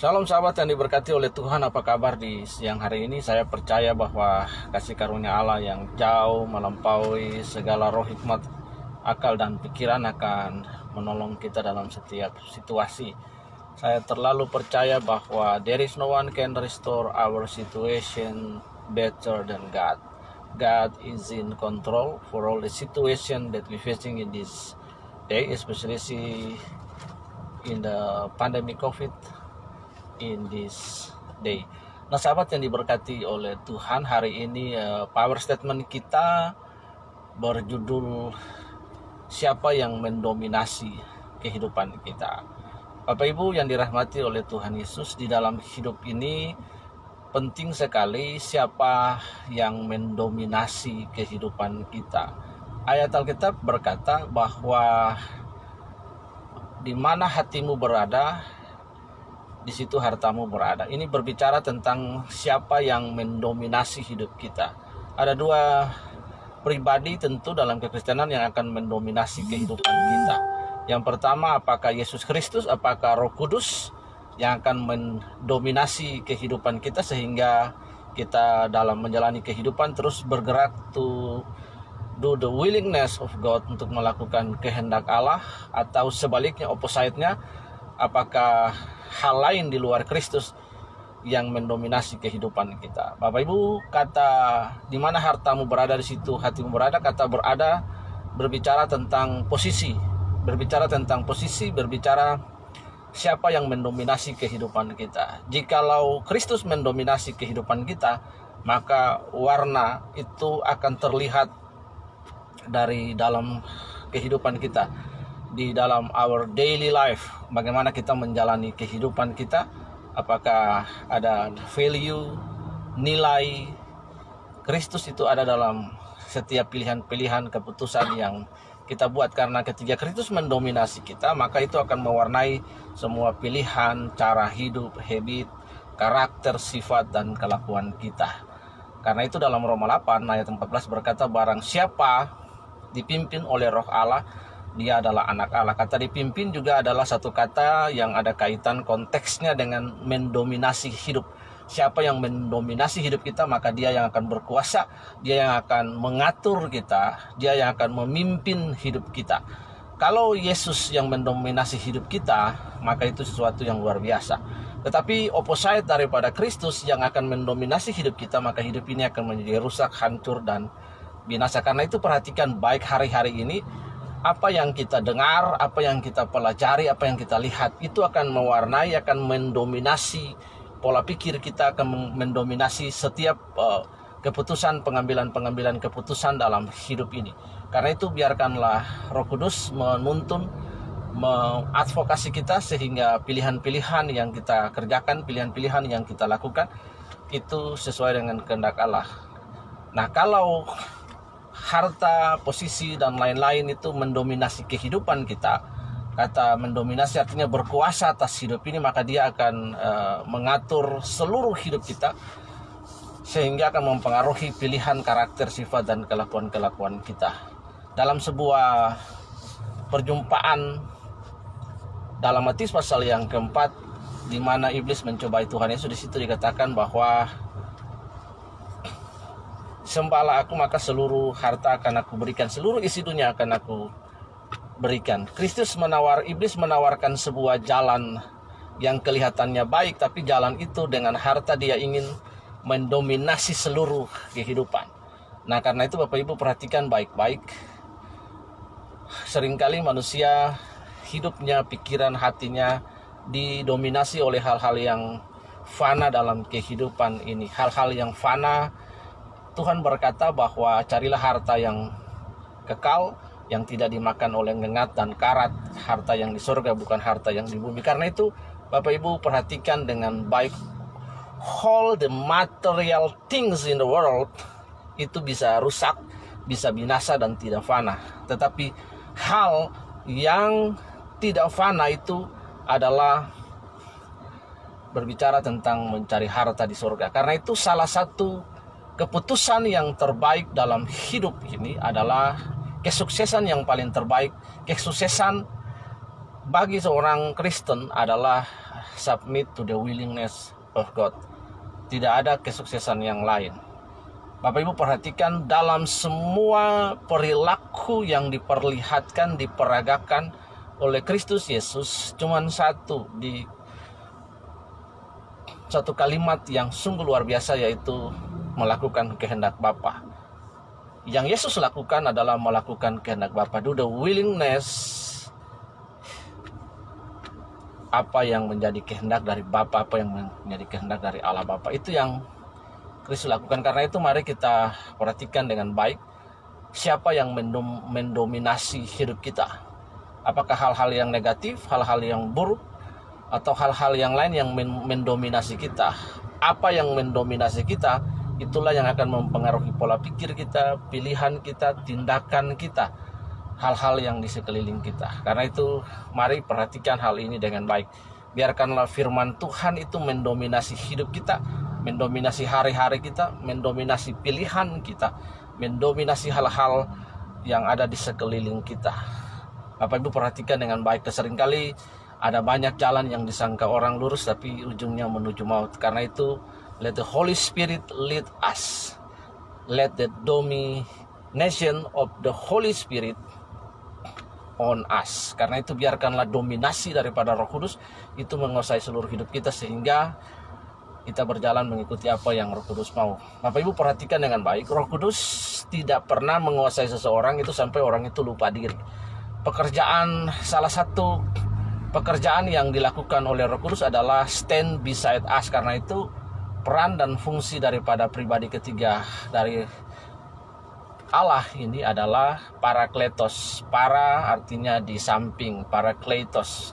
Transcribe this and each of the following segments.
Shalom sahabat yang diberkati oleh Tuhan, apa kabar di siang hari ini? Saya percaya bahwa kasih karunia Allah yang jauh melampaui segala roh hikmat, akal dan pikiran akan menolong kita dalam setiap situasi. Saya terlalu percaya bahwa there is no one can restore our situation better than God. God is in control for all the situation that we facing in this day, especially in the pandemic COVID in this day. Nah sahabat yang diberkati oleh Tuhan, hari ini power statement kita berjudul siapa yang mendominasi kehidupan kita. Bapak Ibu yang dirahmati oleh Tuhan Yesus, di dalam hidup ini penting sekali siapa yang mendominasi kehidupan kita. Ayat Alkitab berkata bahwa di mana hatimu berada, di situ hartamu berada. Ini berbicara tentang siapa yang mendominasi hidup kita. Ada dua pribadi tentu dalam kekristenan yang akan mendominasi kehidupan kita. Yang pertama, apakah Yesus Kristus, apakah Roh Kudus yang akan mendominasi kehidupan kita sehingga kita dalam menjalani kehidupan terus bergerak to do the willingness of God, untuk melakukan kehendak Allah, atau sebaliknya opposite-nya, apakah hal lain di luar Kristus yang mendominasi kehidupan kita. Bapak Ibu, kata di mana hartamu berada, di situ hatimu berada, kata berada berbicara tentang posisi, berbicara siapa yang mendominasi kehidupan kita. Jikalau Kristus mendominasi kehidupan kita, maka warna itu akan terlihat dari dalam kehidupan kita, di dalam our daily life, bagaimana kita menjalani kehidupan kita, apakah ada value, nilai Kristus itu ada dalam setiap pilihan-pilihan keputusan yang kita buat. Karena ketika Kristus mendominasi kita, maka itu akan mewarnai semua pilihan, cara hidup, habit, karakter, sifat, dan kelakuan kita. Karena itu dalam Roma 8 ayat 14 berkata, barang siapa dipimpin oleh Roh Allah, dia adalah anak Allah. Kata dipimpin juga adalah satu kata yang ada kaitan konteksnya dengan mendominasi hidup. Siapa yang mendominasi hidup kita, maka dia yang akan berkuasa, dia yang akan mengatur kita, dia yang akan memimpin hidup kita. Kalau Yesus yang mendominasi hidup kita, maka itu sesuatu yang luar biasa. Tetapi opposite daripada Kristus yang akan mendominasi hidup kita, maka hidup ini akan menjadi rusak, hancur, dan binasa. Karena itu perhatikan baik hari-hari ini, apa yang kita dengar, apa yang kita pelajari, apa yang kita lihat, itu akan mewarnai, akan mendominasi pola pikir kita, akan mendominasi setiap keputusan, pengambilan keputusan dalam hidup ini. Karena itu biarkanlah Roh Kudus menuntun, mengadvokasi kita, sehingga pilihan-pilihan yang kita kerjakan, pilihan-pilihan yang kita lakukan, itu sesuai dengan kehendak Allah. Nah, kalau harta, posisi, dan lain-lain itu mendominasi kehidupan kita, kata mendominasi artinya berkuasa atas hidup ini, maka dia akan mengatur seluruh hidup kita, sehingga akan mempengaruhi pilihan, karakter, sifat, dan kelakuan-kelakuan kita. Dalam sebuah perjumpaan dalam Matius pasal yang keempat, di mana iblis mencobai Tuhan Yesus, di situ dikatakan bahwa sembahlah aku, maka seluruh harta akan aku berikan, seluruh isi dunia akan aku berikan. Iblis menawarkan sebuah jalan yang kelihatannya baik, tapi jalan itu dengan harta dia ingin mendominasi seluruh kehidupan. Nah, karena itu Bapak Ibu perhatikan baik-baik. Seringkali manusia hidupnya, pikiran, hatinya didominasi oleh hal-hal yang fana dalam kehidupan ini, hal-hal yang fana. Tuhan berkata bahwa carilah harta yang kekal, yang tidak dimakan oleh ngengat dan karat, harta yang di surga, bukan harta yang di bumi. Karena itu Bapak Ibu perhatikan dengan baik, all the material things in the world itu bisa rusak, bisa binasa, dan tidak fana. Tetapi hal yang tidak fana itu adalah berbicara tentang mencari harta di surga. Karena itu salah satu keputusan yang terbaik dalam hidup ini adalah kesuksesan yang paling terbaik, kesuksesan bagi seorang Kristen adalah submit to the willingness of God. Tidak ada kesuksesan yang lain. Bapak Ibu perhatikan, dalam semua perilaku yang diperlihatkan, diperagakan oleh Kristus Yesus, cuman satu kalimat yang sungguh luar biasa, yaitu melakukan kehendak Bapa. Yang Yesus lakukan adalah melakukan kehendak Bapa. Do the willingness, apa yang menjadi kehendak dari Bapa, apa yang menjadi kehendak dari Allah Bapa. Itu yang Kristus lakukan. Karena itu mari kita perhatikan dengan baik, siapa yang mendominasi hidup kita. Apakah hal-hal yang negatif, hal-hal yang buruk, atau hal-hal yang lain yang mendominasi kita. Apa yang mendominasi kita, itulah yang akan mempengaruhi pola pikir kita, pilihan kita, tindakan kita, hal-hal yang di sekeliling kita. Karena itu mari perhatikan hal ini dengan baik. Biarkanlah firman Tuhan itu mendominasi hidup kita, mendominasi hari-hari kita, mendominasi pilihan kita, mendominasi hal-hal yang ada di sekeliling kita. Bapak Ibu perhatikan dengan baik. Seringkali ada banyak jalan yang disangka orang lurus tapi ujungnya menuju maut. Karena itu let the Holy Spirit lead us. Let the domination of the Holy Spirit on us. Karena itu biarkanlah dominasi daripada Roh Kudus itu menguasai seluruh hidup kita, sehingga kita berjalan mengikuti apa yang Roh Kudus mau. Bapak Ibu perhatikan dengan baik, Roh Kudus tidak pernah menguasai seseorang itu sampai orang itu lupa diri. Salah satu pekerjaan yang dilakukan oleh Roh Kudus adalah stand beside us. Karena itu peran dan fungsi daripada pribadi ketiga dari Allah ini adalah parakletos. Para artinya di samping, parakletos,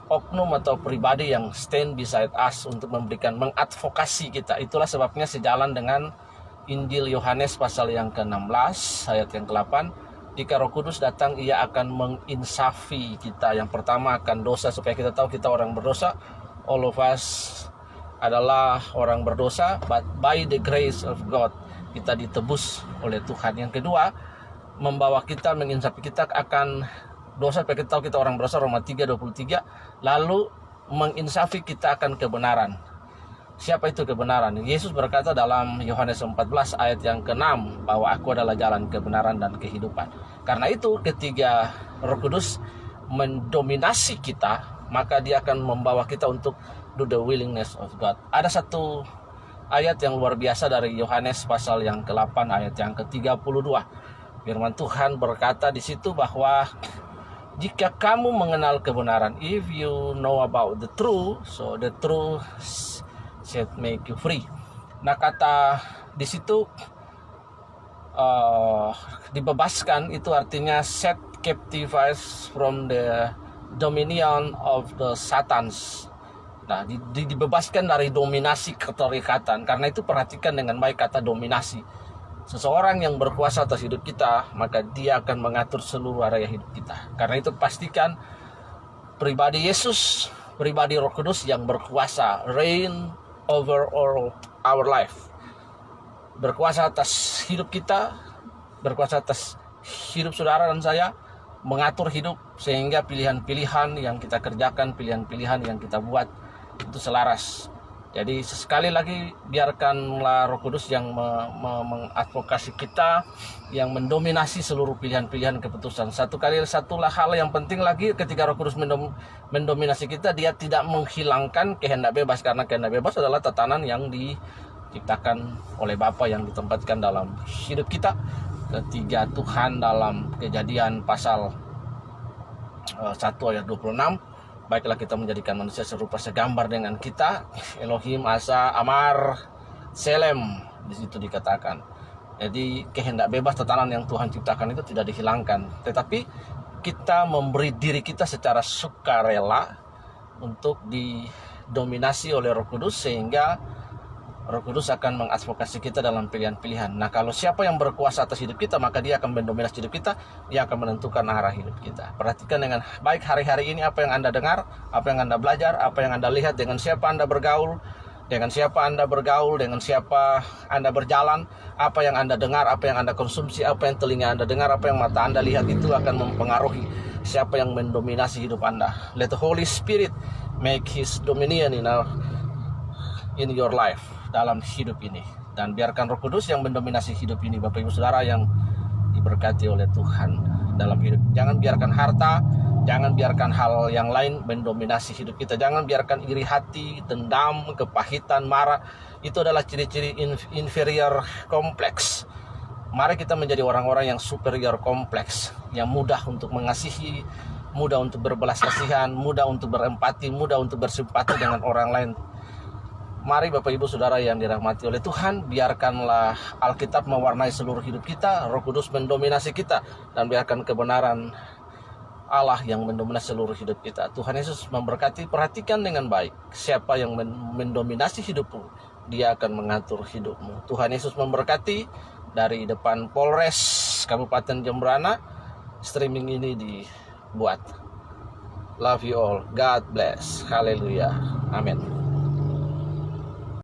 oknum atau pribadi yang stand beside us untuk mengadvokasi kita. Itulah sebabnya sejalan dengan Injil Yohanes pasal yang ke-16 ayat yang ke-8, jika Roh Kudus datang, ia akan menginsafi kita. Yang pertama akan dosa, supaya kita tahu kita orang berdosa. All of us adalah orang berdosa, but by the grace of God kita ditebus oleh Tuhan. Yang kedua, membawa kita, menginsafi kita akan dosa, supaya kita tahu kita orang berdosa, Roma 3:23. Lalu menginsafi kita akan kebenaran. Siapa itu kebenaran? Yesus berkata dalam Yohanes 14 ayat yang ke-6 bahwa aku adalah jalan, kebenaran, dan kehidupan. Karena itu ketika Roh Kudus mendominasi kita, maka dia akan membawa kita untuk do the willingness of God. Ada satu ayat yang luar biasa dari Yohanes pasal yang ke-8 ayat yang ke-32. Firman Tuhan berkata di situ bahwa jika kamu mengenal kebenaran, if you know about the truth, so the truth shall make you free. Nah, kata di situ dibebaskan itu artinya set captives from the dominion of the satans. Nah, dibebaskan dari dominasi keterikatan. Karena itu perhatikan dengan baik kata dominasi. Seseorang yang berkuasa atas hidup kita, maka dia akan mengatur seluruh area hidup kita. Karena itu pastikan pribadi Yesus, pribadi Roh Kudus yang berkuasa, reign over all our life. Berkuasa atas hidup kita, berkuasa atas hidup saudara dan saya, mengatur hidup sehingga pilihan-pilihan yang kita kerjakan, pilihan-pilihan yang kita buat itu selaras. Jadi sekali lagi biarkanlah Roh Kudus yang mengadvokasi kita, yang mendominasi seluruh pilihan-pilihan keputusan. Satulah hal yang penting lagi ketika Roh Kudus mendominasi kita, dia tidak menghilangkan kehendak bebas, karena kehendak bebas adalah tatanan yang diciptakan oleh Bapa yang ditempatkan dalam hidup kita. Ketiga Tuhan dalam Kejadian pasal 1 ayat 26, baiklah kita menjadikan manusia serupa segambar dengan kita, Elohim Asa Amar Selem, di situ dikatakan. Jadi kehendak bebas tatanan yang Tuhan ciptakan itu tidak dihilangkan, tetapi kita memberi diri kita secara sukarela untuk didominasi oleh Roh Kudus, sehingga Roh Kudus akan mengadvokasi kita dalam pilihan-pilihan. Nah, kalau siapa yang berkuasa atas hidup kita, maka dia akan mendominasi hidup kita, dia akan menentukan arah hidup kita. Perhatikan dengan baik hari-hari ini apa yang Anda dengar, apa yang Anda belajar, apa yang Anda lihat, dengan siapa Anda bergaul, dengan siapa Anda berjalan, apa yang Anda dengar, apa yang Anda konsumsi, apa yang telinga Anda dengar, apa yang mata Anda lihat, itu akan mempengaruhi siapa yang mendominasi hidup Anda. Let the Holy Spirit make His dominion in your life, dalam hidup ini. Dan biarkan Roh Kudus yang mendominasi hidup ini, Bapak Ibu Saudara yang diberkati oleh Tuhan dalam hidup. Jangan biarkan harta, jangan biarkan hal yang lain mendominasi hidup kita. Jangan biarkan iri hati, dendam, kepahitan, marah. Itu adalah ciri-ciri inferior kompleks. Mari kita menjadi orang-orang yang superior kompleks, yang mudah untuk mengasihi, mudah untuk berbelas kasihan, mudah untuk berempati, mudah untuk bersimpati dengan orang lain. Mari Bapak Ibu Saudara yang dirahmati oleh Tuhan, biarkanlah Alkitab mewarnai seluruh hidup kita, Roh Kudus mendominasi kita, dan biarkan kebenaran Allah yang mendominasi seluruh hidup kita. Tuhan Yesus memberkati. Perhatikan dengan baik, siapa yang mendominasi hidupmu, Dia akan mengatur hidupmu. Tuhan Yesus memberkati. Dari depan Polres Kabupaten Jembrana, streaming ini dibuat. Love you all. God bless. Haleluya. Amin.